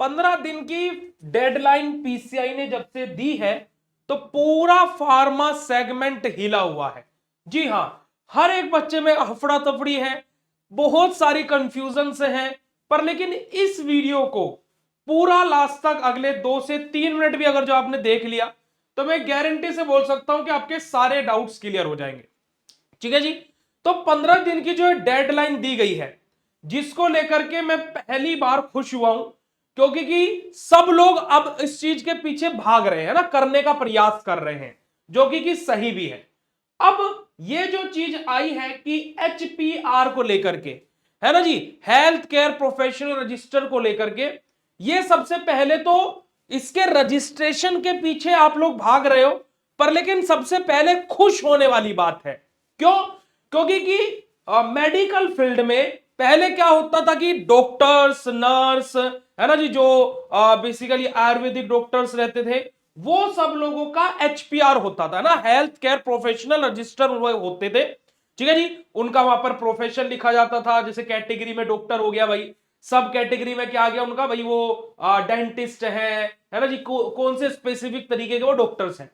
15 दिन की deadline PCI ने जब से दी है तो पूरा फार्मा सेगमेंट हिला हुआ है। जी हां, हर एक बच्चे में हफड़ा तफड़ी है, बहुत सारी कंफ्यूजन से है, पर लेकिन इस वीडियो को पूरा लास्ट तक अगले 2 से 3 मिनट भी अगर जो आपने देख लिया तो मैं गारंटी से बोल सकता हूं कि आपके सारे डाउट्स क्लियर हो जाएंगे। ठीक है जी। तो 15 दिन की जो डेडलाइन दी गई है, जिसको लेकर के मैं पहली बार खुश हुआ हूं, क्योंकि कि सब लोग अब इस चीज के पीछे भाग रहे हैं ना, करने का प्रयास कर रहे हैं, जो कि सही भी है। अब ये जो चीज आई है कि एचपीआर को लेकर के, है ना जी, हेल्थ केयर प्रोफेशनल रजिस्टर को लेकर के, ये सबसे पहले तो इसके रजिस्ट्रेशन के पीछे आप लोग भाग रहे हो, पर लेकिन सबसे पहले खुश होने वाली बात है। क्यों? क्योंकि कि मेडिकल फील्ड में पहले क्या होता था कि डॉक्टर्स, नर्स, है ना जी, जो बेसिकली आयुर्वेदिक डॉक्टर्स रहते थे, वो सब लोगों का एचपीआर होता था ना, हेल्थ केयर प्रोफेशनल रजिस्टर होते थे। ठीक है जी। उनका वहां पर प्रोफेशन लिखा जाता था, जैसे कैटेगरी में डॉक्टर हो गया भाई, सब कैटेगरी में क्या आ गया उनका भाई, वो डेंटिस्ट है ना जी, कौन से स्पेसिफिक तरीके के वो डॉक्टर्स हैं।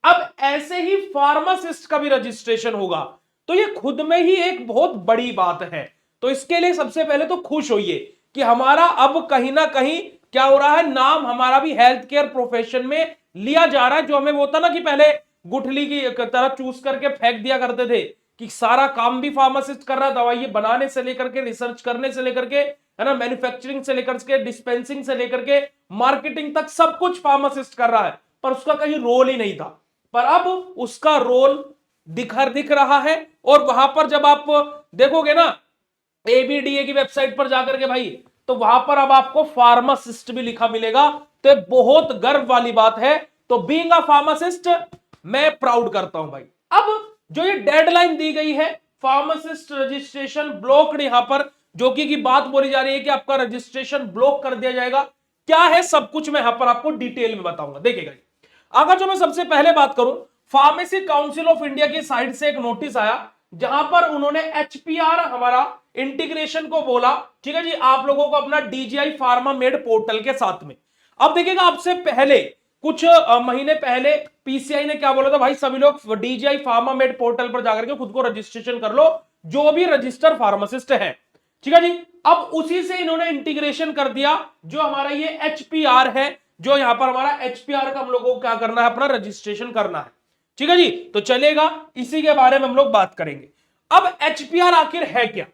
अब ऐसे ही फार्मासिस्ट का भी रजिस्ट्रेशन होगा, तो ये खुद में ही एक बहुत बड़ी बात है। तो इसके लिए सबसे पहले तो खुश होइए कि हमारा अब कहीं ना कहीं क्या हो रहा है, नाम हमारा भी हेल्थ केयर प्रोफेशन में लिया जा रहा है। जो हमें वो होता ना कि पहले गुठली की तरह चूस करके फेंक दिया करते थे कि सारा काम भी फार्मासिस्ट कर रहा है, दवाई बनाने से लेकर के, रिसर्च करने से लेकर के, है ना, मैन्युफैक्चरिंग से लेकर के, डिस्पेंसिंग से लेकर के, मार्केटिंग तक सब कुछ फार्मासिस्ट कर रहा है, पर उसका कहीं रोल ही नहीं था। पर अब उसका रोल दिख रहा है। और वहां पर जब आप देखोगे ना एबीडीए की वेबसाइट पर जाकर के भाई, तो वहां पर अब आपको फार्मासिस्ट भी लिखा मिलेगा। तो बहुत गर्व वाली बात है। तो बीइंग अ फार्मासिस्ट मैं प्राउड करता हूं भाई। अब जो ये डेडलाइन दी गई है, फार्मासिस्ट रजिस्ट्रेशन ब्लॉक्ड, यहां पर जो कि बात बोली जा रही है कि आपका रजिस्ट्रेशन ब्लॉक कर दिया जाएगा। क्या है सब कुछ मैं यहां पर आपको डिटेल में बताऊंगा, देखिएगा। अगर जो मैं सबसे पहले बात करूं, फार्मेसी काउंसिल ऑफ इंडिया की साइड से एक नोटिस आया, जहां पर उन्होंने एचपीआर हमारा इंटीग्रेशन को बोला। ठीक है जी, आप लोगों को अपना डीजीआई फार्मा मेड पोर्टल के साथ में। अब देखिएगा, आपसे पहले कुछ महीने पहले पीसीआई ने क्या बोला था भाई, सभी लोग डीजीआई फार्मा मेड पोर्टल पर जाकर के खुद को रजिस्ट्रेशन कर लो, जो भी रजिस्टर फार्मासिस्ट है। ठीक है जी। अब उसी से इन्होंने इंटीग्रेशन कर दिया, जो हमारा ये एचपीआर है, जो यहां पर हमारा एचपीआर का हम लोगों को क्या करना है, अपना रजिस्ट्रेशन करना है। ठीक है जी। तो चलेगा, इसी के बारे में हम लोग बात करेंगे। अब एचपीआर आखिर है क्या,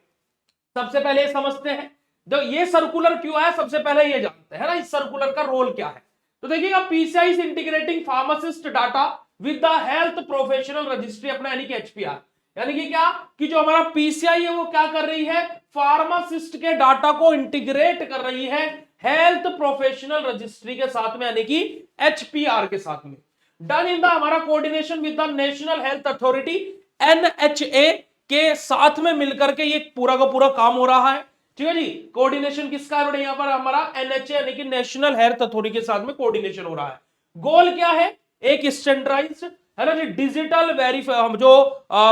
सबसे पहले समझते हैं। तो ये सर्कुलर क्यों है, सबसे पहले ये जानते हैं ना, इस सर्कुलर का रोल क्या है। तो देखिएगा, PCI is integrating pharmacist data with the health professional registry, अपना यानी कि एचपीआर। यानी कि क्या, कि जो हमारा पीसीआई है वो क्या कर रही है, फार्मासिस्ट के डाटा को इंटीग्रेट कर रही है हेल्थ प्रोफेशनल रजिस्ट्री के साथ में, यानी कि एचपीआर के साथ में। डन इन द हमारा coordination with the national health authority, NHA के साथ में मिलकर के ये पूरा का पूरा काम हो रहा है। ठीक है जी। कोऑर्डिनेशन किसका है यहां पर, हमारा एनएचए यानी कि नेशनल हेल्थ अथॉरिटी के साथ में कोऑर्डिनेशन हो रहा है। गोल क्या है, एक स्टैंडर्डाइज्ड, है ना जी, डिजिटल जो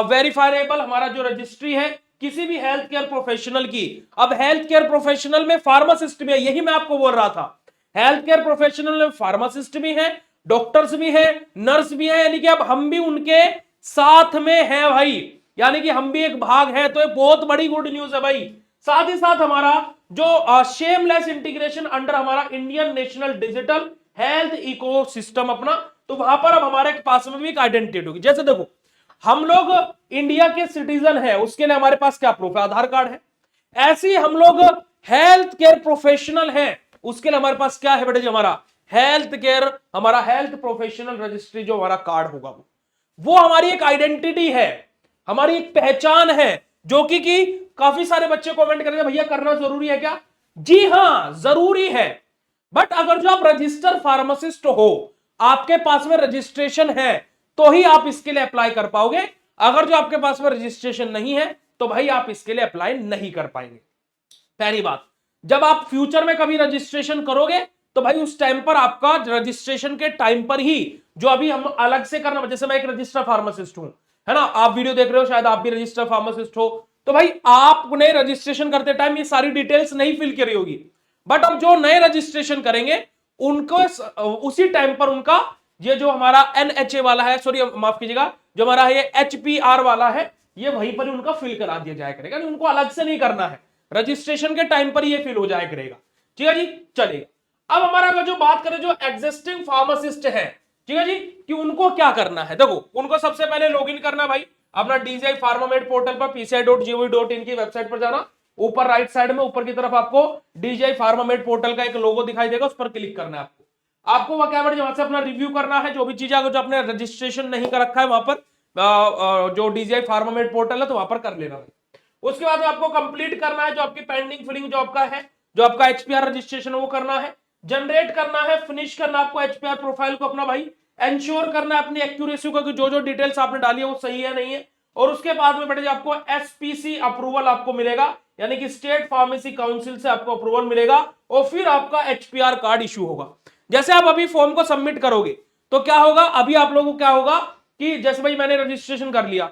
वेरीफाइबल हमारा जो रजिस्ट्री है किसी भी हेल्थ केयर प्रोफेशनल की। अब हेल्थ केयर प्रोफेशनल में फार्मासिस्ट भी है, यही मैं आपको बोल रहा था। हेल्थ केयर प्रोफेशनल में फार्मासिस्ट भी है, डॉक्टर्स भी है, नर्स भी है, यानी कि अब हम भी उनके साथ में है भाई, यानी कि हम भी एक भाग है। तो ये बहुत बड़ी गुड न्यूज है भाई। साथ ही साथ हमारा जो शेमलेस इंटीग्रेशन अंडर हमारा Indian national digital health ecosystem अपना, तो वहां पर अब हमारे पास में भी एक आइडेंटिटी होगी। जैसे देखो, हम लोग इंडिया के सिटीजन है, उसके लिए हमारे पास क्या प्रूफ है, आधार कार्ड है। ऐसे ही हम लोग हेल्थ केयर प्रोफेशनल है, उसके लिए हमारे पास क्या है बेटे जी, हमारा हेल्थ केयर, हमारा हेल्थ प्रोफेशनल रजिस्ट्री जो हमारा कार्ड होगा, वो हमारी एक आइडेंटिटी है, हमारी एक पहचान है। जो कि काफी सारे बच्चे कमेंट करेंगे भैया करना जरूरी है क्या, जी हां जरूरी है। बट अगर जो आप रजिस्टर फार्मासिस्ट हो, आपके पास में रजिस्ट्रेशन है, तो ही आप इसके लिए अप्लाई कर पाओगे। अगर जो आपके पास में रजिस्ट्रेशन नहीं है, तो भाई आप इसके लिए अप्लाई नहीं कर पाएंगे। पहली बात, जब आप फ्यूचर में कभी रजिस्ट्रेशन करोगे, तो भाई उस टाइम पर आपका रजिस्ट्रेशन के टाइम पर ही जो अभी हम अलग से करना, जैसे मैं एक रजिस्टर फार्मासिस्ट हूं, है ना, आप वीडियो देख रहे हो, शायद आप भी रजिस्टर फार्मासिस्ट हो, तो भाई आपने रजिस्ट्रेशन करते टाइम ये सारी डिटेल्स नहीं फिल करी होगी। बट अब जो नए रजिस्ट्रेशन करेंगे उनको उसी टाइम पर उनका ये जो हमारा NHA वाला है, सॉरी माफ कीजिएगा, जो हमारा ये HPR वाला है, ये वहीं पर ही उनका फिल करा दिया जाया करेगा, उनको अलग से नहीं करना है, रजिस्ट्रेशन के टाइम पर ये फिल हो जाया करेगा। ठीक है जी, चलेगा। अब हमारा अगर जो बात करें जो एग्जिस्टिंग फार्मासिस्ट है, ठीक है जी, कि उनको क्या करना है, देखो उनको सबसे पहले लॉगिन करना भाई अपना DCI फार्मामेड पोर्टल पर, pci.gov.in की वेबसाइट पर जाना, ऊपर राइट साइड में ऊपर की तरफ आपको DCI फार्मामेड पोर्टल का एक लोगो दिखाई देगा, उस पर क्लिक करना है आपको वह क्या वहां से अपना रिव्यू करना है, जो भी चीजें अगर जो आपने रजिस्ट्रेशन नहीं कर रखा है वहां पर जो DCI फार्मामेड पोर्टल है तो वहां पर कर लेना भाई। उसके बाद आपको कंप्लीट करना है जो आपकी पेंडिंग फिलिंग जो आपका है, जो आपका HPR रजिस्ट्रेशन वो करना है, जनरेट करना है, फिनिश करना आपको HPR प्रोफाइल को अपना भाई, एंश्योर करना है अपनी एक्यूरेसी को कि जो जो डिटेल्स आपने डाली है वो सही है नहीं है, और उसके बाद में बेटे आपको SPC अप्रूवल आपको मिलेगा, यानी कि स्टेट फार्मेसी काउंसिल से आपको अप्रूवल मिलेगा, और फिर आपका HPR कार्ड इश्यू होगा। जैसे आप अभी फॉर्म को सबमिट करोगे तो क्या होगा, अभी आप लोगों को क्या होगा कि जैसे भाई मैंने रजिस्ट्रेशन कर लिया,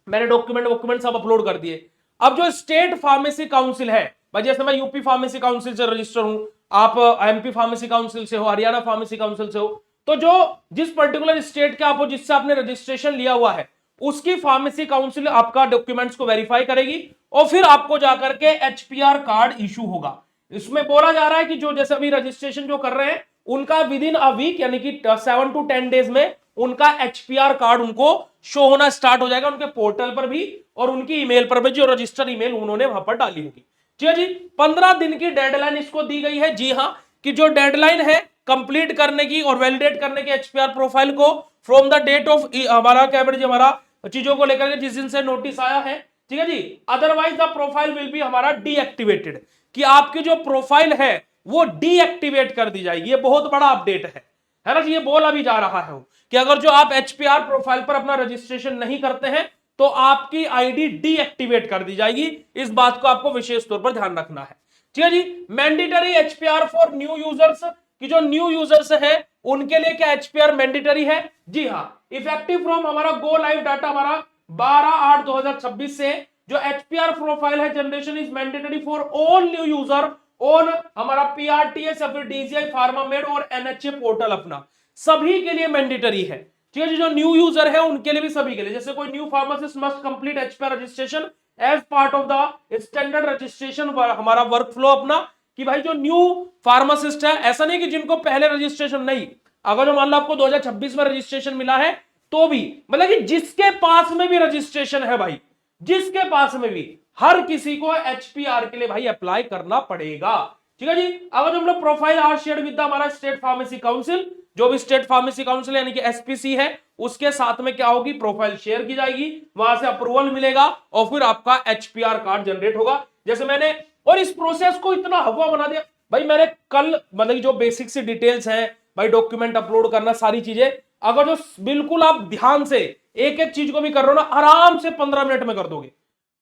मैंने डॉक्यूमेंट सब अपलोड कर दिए, अब जो स्टेट फार्मेसी काउंसिल है भाई, जैसे मैं यूपी फार्मेसी काउंसिल से रजिस्टर हूं, आप MP फार्मेसी काउंसिल से हो, हरियाणा फार्मेसी काउंसिल से हो, तो जो जिस पर्टिकुलर स्टेट के आप हो जिससे आपने रजिस्ट्रेशन लिया हुआ है उसकी फार्मेसी काउंसिल आपका डॉक्यूमेंट्स को वेरीफाई करेगी और फिर आपको जाकर के HPR कार्ड इशू होगा। इसमें बोला जा रहा है कि जो जैसे अभी रजिस्ट्रेशन जो कर रहे हैं उनका विद इन अ वीक यानी कि 7 to 10 डेज में उनका HPR कार्ड उनको शो होना स्टार्ट हो जाएगा, उनके पोर्टल पर भी और उनकी ईमेल पर भी, जो रजिस्टर ईमेल उन्होंने वहां पर डाली होगी। ठीक है जी, 15 दिन की डेडलाइन इसको दी गई है। जी हाँ, कि जो डेडलाइन है कंप्लीट करने की और वैलिडेट करने की HPR प्रोफाइल को फ्रॉम द डेट ऑफ हमारा क्या बेटे हमारा चीजों को लेकर के जिस दिन से नोटिस आया है, ठीक है जी, otherwise the profile will be हमारा डीएक्टिवेटेड, कि आपकी जो प्रोफाइल है वो डीएक्टिवेट कर दी जाएगी। ये बहुत बड़ा अपडेट है ना जी, ये बोला भी जा रहा है कि अगर जो आप HPR प्रोफाइल पर अपना रजिस्ट्रेशन नहीं करते हैं तो आपकी आईडी डीएक्टिवेट कर दी जाएगी। इस बात को आपको विशेष तौर पर ध्यान रखना है। ठीक है जी, mandatory HPR for new users, कि जो न्यू यूजर्स है उनके लिए क्या HPR मैंडेटरी है? जी हाँ, इफेक्टिव फ्रॉम हमारा गो लाइव डाटा हमारा 12/8/2026 से जो HPR प्रोफाइल है generation is mandatory for all new user on हमारा PRTS या फिर DCI फार्मामेड और NHA पोर्टल, अपना सभी के लिए मैंडेटरी है। ठीक है जी, जो न्यू यूजर है उनके लिए भी, सभी के लिए, जैसे कोई new pharmacist must complete HPR registration as part of the standard registration हमारा वर्क फ्लो अपना, कि भाई जो न्यू फार्मासिस्ट है, ऐसा नहीं कि जिनको पहले रजिस्ट्रेशन नहीं, अगर जो मान लो आपको 2026 में रजिस्ट्रेशन मिला है तो भी, मतलब कि जिसके पास में भी रजिस्ट्रेशन है भाई, जिसके पास में भी, हर किसी को HPR के लिए भाई अप्लाई करना पड़ेगा। ठीक है जी, अगर हम लोग प्रोफाइल आर शेयर विद हमारा स्टेट फार्मेसी काउंसिल, जो भी स्टेट फार्मेसी काउंसिल यानी कि SPC है, उसके साथ में क्या होगी, प्रोफाइल शेयर की जाएगी, वहां से अप्रूवल मिलेगा और फिर आपका HPR कार्ड जनरेट होगा। जैसे मैंने, और इस प्रोसेस को इतना हवा बना दिया भाई, मैंने कल मतलब जो बेसिक सी डिटेल्स है भाई, डॉक्यूमेंट अपलोड करना, सारी चीजें, अगर जो बिल्कुल आप ध्यान से एक एक चीज को भी कर रहे हो ना, आराम से 15 मिनट में कर दोगे,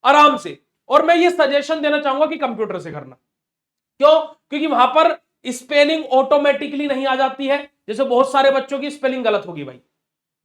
आराम से। और मैं ये सजेशन देना चाहूंगा कि कंप्यूटर से करना, क्यों? क्योंकि वहां पर स्पेलिंग ऑटोमेटिकली नहीं आ जाती है, जैसे बहुत सारे बच्चों की स्पेलिंग गलत होगी भाई,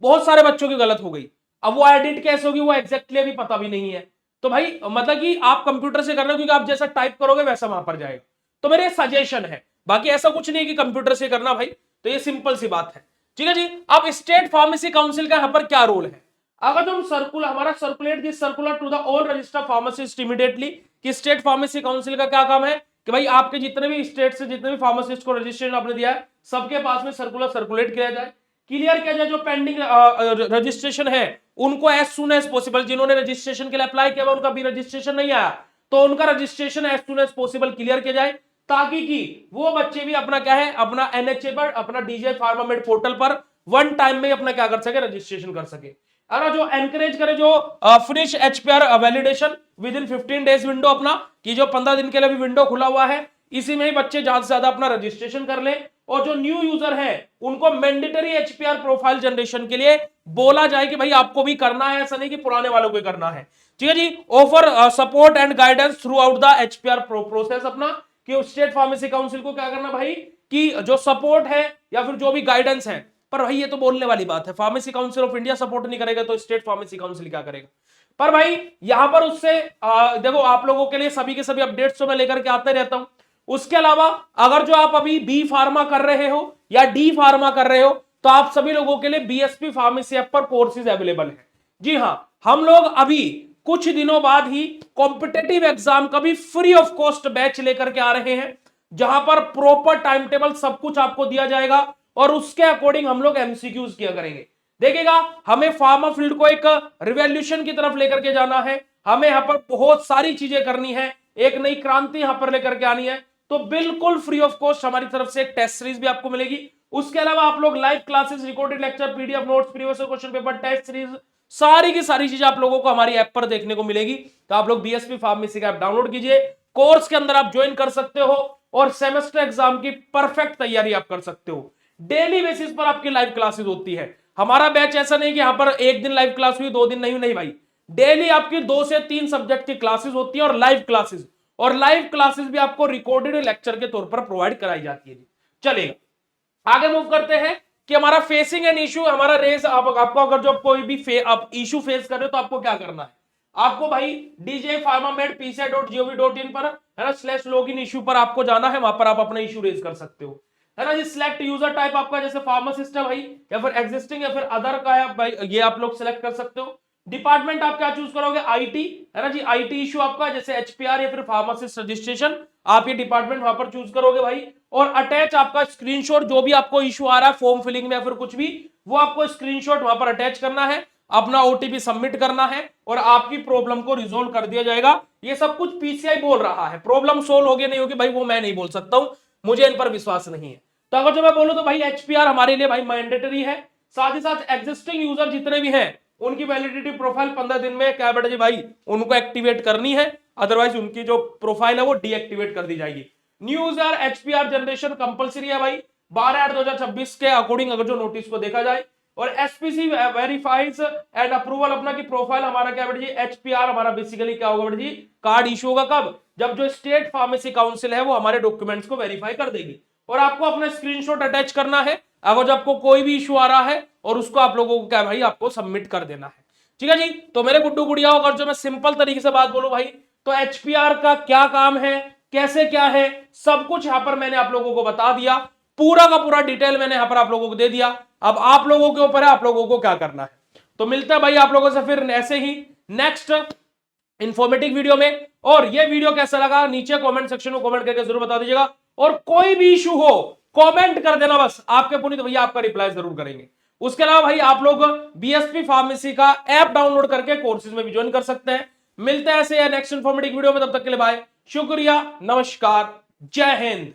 बहुत सारे बच्चों की गलत हो गई, अब वो एडिट कैसे होगी वो एग्जैक्टली अभी पता भी नहीं है। तो भाई मतलब कि आप कंप्यूटर से करना, क्योंकि आप जैसा टाइप करोगे वैसा वहां पर जाएगा, तो मेरे सजेशन है, बाकी ऐसा कुछ नहीं है कि कंप्यूटर से करना भाई, तो ये सिंपल सी बात है। ठीक है जी, अब स्टेट फार्मेसी काउंसिल का यहां पर क्या रोल है, अगर तुम सर्कुलर हमारा circulate this circular to the all registered pharmacist immediately, कि स्टेट फार्मेसी काउंसिल का क्या काम है कि भाई आपके जितने भी स्टेट से जितने भी फार्मासिस्ट को रजिस्ट्रेशन आपने दिया है सबके पास में सर्कुलर सर्कुलेट किया जाए, क्लियर किया जाए, जो पेंडिंग रजिस्ट्रेशन है उनको एज सुन एज पॉसिबल, जिन्होंने रजिस्ट्रेशन के लिए अप्लाई किया उनका भी रजिस्ट्रेशन नहीं आया तो उनका registration as soon as possible clear किया जाए, ताकि कि वो बच्चे भी अपना क्या है, अपना NHA पर, अपना DCI फार्मामेड पोर्टल पर वन टाइम में अपना क्या कर सके, रजिस्ट्रेशन कर सके। अगर जो एनकरेज करे जो finish HPR validation with in 15 days window अपना, कि जो 15 दिन के लिए भी विंडो खुला हुआ है, इसी में ही बच्चे ज्यादा से ज्यादा अपना रजिस्ट्रेशन कर ले, और जो न्यू यूजर है उनको मैंडेटरी HPR प्रोफाइल जनरेशन के लिए बोला जाए कि भाई आपको भी करना है, ऐसा नहीं कि पुराने वालों को करना है। ठीक है जी, offer support and guidance throughout the HPR process अपना, कि स्टेट फार्मेसी काउंसिल को क्या करना भाई, कि जो सपोर्ट है या फिर जो भी गाइडेंस है, पर भाई ये तो बोलने वाली बात है, pharmacy council of India support नहीं करेगा तो स्टेट फार्मेसी काउंसिल क्या करेगा। पर भाई यहां पर उससे देखो आप लोगों के लिए सभी के सभी अपडेट्स तो मैं लेकर के आते रहता हूं, उसके अलावा अगर जो आप अभी बी फार्मा कर रहे हो या डी फार्मा कर रहे हो तो आप सभी लोगों के लिए बीएसपी फार्मेसी ऐप पर कोर्सेज अवेलेबल है। जी हां, हम लोग अभी कुछ दिनों बाद ही कॉम्पिटेटिव एग्जाम का भी फ्री ऑफ कॉस्ट बैच लेकर के आ रहे हैं, जहां पर प्रॉपर टाइम टेबल सब कुछ आपको दिया जाएगा और उसके अकॉर्डिंग हम लोग एमसीक्यूज किया करेंगे। देखिएगा, हमें फार्मा फील्ड को एक रिवॉल्यूशन की तरफ लेकर के जाना है, हमें यहां पर बहुत सारी चीजें करनी है, एक नई क्रांति यहां पर लेकर के आनी है। तो बिल्कुल फ्री ऑफ कॉस्ट हमारी तरफ से एक टेस्ट सीरीज भी आपको मिलेगी। उसके अलावा आप लोग live classes, recorded lecture, PDF notes, previous question paper, test series, सारी की सारी चीजें आप लोगों को हमारी ऐप पर देखने को मिलेगी। तो आप लोग बीएसपी फार्मेसी का ऐप डाउनलोड कीजिए, कोर्स के अंदर आप ज्वाइन कर सकते हो और सेमेस्टर एग्जाम की परफेक्ट तैयारी आप कर सकते हो। डेली बेसिस पर आपकी लाइव क्लासेस होती है। हमारा बैच ऐसा नहीं कि यहां पर एक दिन लाइव क्लास हुई, 2 दिन नहीं, नहीं भाई, डेली आपकी 2 से 3 सब्जेक्ट की क्लासेस होती है और लाइव क्लासेस, और लाइव क्लासेस भी आपको रिकॉर्डेड लेक्चर के तौर पर प्रोवाइड कराई जाती है। चलेगा, आगे मूव करते हैं कि हमारा फेसिंग एन इशू, हमारा रेस आपको अगर जो कोई भी आप इशू फेस कर रहे हो तो आपको क्या करना है, आपको भाई djpharmamed.pci.gov.in पर है ना /login इशू पर आपको जाना है, वहां पर आप अपना इशू रेज कर सकते हो, है ना जी। सिलेक्ट यूजर टाइप आपका जैसे फार्मासिस्ट है भाई, या फिर एग्जिस्टिंग या फिर अदर का है भाई, ये आप लोग सिलेक्ट कर सकते हो। डिपार्टमेंट आप क्या चूज करोगे, आईटी, है ना जी, आईटी इशू आपका जैसे एचपीआर या फिर फार्मासिस्ट रजिस्ट्रेशन, आप ये डिपार्टमेंट वहां पर चूज करोगे भाई। और अटैच आपका स्क्रीनशॉट, जो भी आपको इशू आ रहा है फॉर्म फिलिंग में या फिर कुछ भी, वो आपको स्क्रीनशॉट वहां पर अटैच करना है, अपना ओटीपी सबमिट करना है और आपकी प्रॉब्लम को रिजोल्व कर दिया जाएगा। ये सब कुछ पीसीआई बोल रहा है, प्रॉब्लम सोल्व होगी नहीं होगी भाई वो मैं नहीं बोल सकता हूं, मुझे इन पर विश्वास नहीं है। तो अगर जो मैं बोलूं तो भाई एचपीआर हमारे लिए भाई मैंडेटरी है, साथ ही साथ एग्जिस्टिंग यूजर जितने भी हैं उनकी वैलिडिटी प्रोफाइल 15 दिन में क्या बेटा जी भाई उनको एक्टिवेट करनी है, अदरवाइज उनकी जो प्रोफाइल है वो डीएक्टिवेट कर दी जाएगी। न्यू यूजर एचपीआर जनरेशन कंपलसरी है भाई 12/8/2026 के अकॉर्डिंग, अगर जो नोटिस को देखा जाए। और एसपीसी वेरीफाइज एंड अप्रूवल अपना की प्रोफाइल हमारा क्या बेटा जी, एचपीआर हमारा बेसिकली क्या होगा बेटा जी, कार्ड इशू होगा कब, जब जो स्टेट फार्मेसी काउंसिल है वो हमारे डॉक्यूमेंट्स को वेरीफाई कर देगी। और आपको अपना स्क्रीनशॉट अटैच करना है अगर जब आपको कोई भी इशू आ रहा है, और उसको आप लोगों को क्या भाई आपको सबमिट कर देना है। ठीक है जी। तो मेरे गुड्डू गुड़िया, अगर जो मैं सिंपल तरीके से बात बोलूं भाई, तो एचपीआर का क्या काम है, कैसे क्या है, सब कुछ यहां पर मैंने आप लोगों को बता दिया, पूरा का पूरा डिटेल मैंने यहां पर आप लोगों को दे दिया। अब आप लोगों के ऊपर है आप लोगों को क्या करना है। तो मिलता है भाई आप लोगों से फिर ऐसे ही नेक्स्ट इंफॉर्मेटिव वीडियो में। और ये वीडियो कैसा लगा नीचे कमेंट सेक्शन में कमेंट करके जरूर बता दीजिएगा, और कोई भी इशू हो कमेंट कर देना, बस आपके पुनीत भैया आपका रिप्लाई जरूर करेंगे। उसके अलावा भाई आप लोग बीएसपी फार्मेसी का ऐप डाउनलोड करके कोर्सेज में भी ज्वाइन कर सकते हैं। मिलते हैं ऐसे नेक्स्ट इंफॉर्मेटिव वीडियो में, तब तक के लिए बाय, शुक्रिया, नमस्कार, जय हिंद।